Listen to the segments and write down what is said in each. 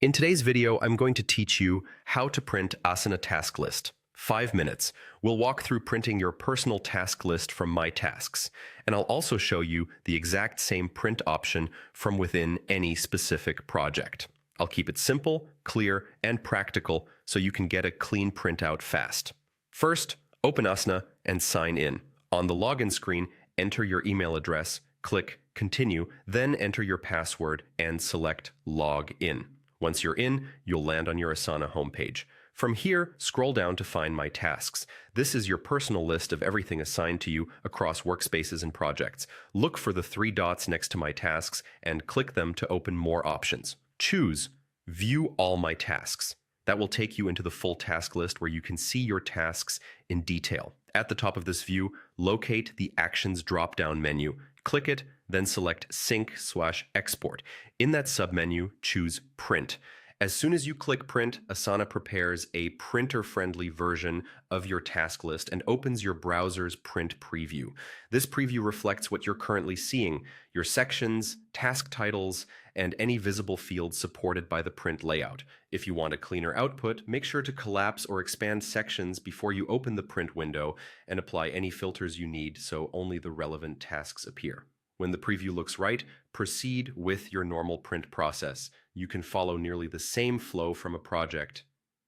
In today's video, I'm going to teach you how to print Asana task list. 5 minutes. We'll walk through printing your personal task list from My Tasks, and I'll also show you the exact same print option from within any specific project. I'll keep it simple, clear, and practical so you can get a clean printout fast. First, open Asana and sign in. On the login screen, enter your email address, click Continue, then enter your password and select Log In. Once you're in, you'll land on your Asana homepage. From here, scroll down to find My Tasks. This is your personal list of everything assigned to you across workspaces and projects. Look for the 3 dots next to My Tasks and click them to open more options. Choose View All My Tasks. That will take you into the full task list where you can see your tasks in detail. At the top of this view, locate the Actions drop-down menu. Click it, then select Sync/Export. In that submenu, choose Print. As soon as you click Print, Asana prepares a printer-friendly version of your task list and opens your browser's print preview. This preview reflects what you're currently seeing, your sections, task titles, and any visible fields supported by the print layout. If you want a cleaner output, make sure to collapse or expand sections before you open the print window and apply any filters you need so only the relevant tasks appear. When the preview looks right, proceed with your normal print process. You can follow nearly the same flow from a project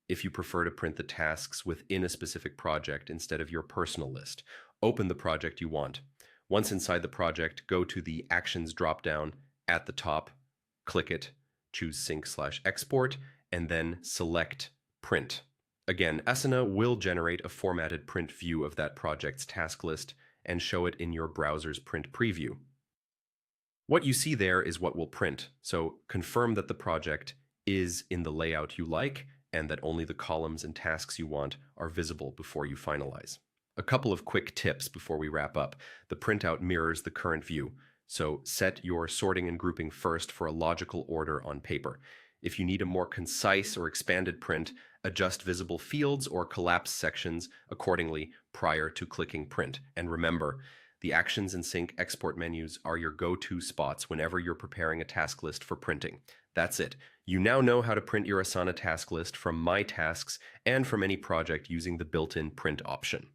if you prefer to print the tasks within a specific project instead of your personal list. Open the project you want. Once inside the project, go to the Actions dropdown at the top, click it, choose Sync/Export, and then select Print. Again, Asana will generate a formatted print view of that project's task list and show it in your browser's print preview. What you see there is what will print, so confirm that the project is in the layout you like and that only the columns and tasks you want are visible before you finalize. A couple of quick tips before we wrap up. The printout mirrors the current view, so set your sorting and grouping first for a logical order on paper. If you need a more concise or expanded print, adjust visible fields or collapse sections accordingly prior to clicking Print. And remember, the Actions and Sync export menus are your go-to spots whenever you're preparing a task list for printing. That's it. You now know how to print your Asana task list from My Tasks and from any project using the built-in print option.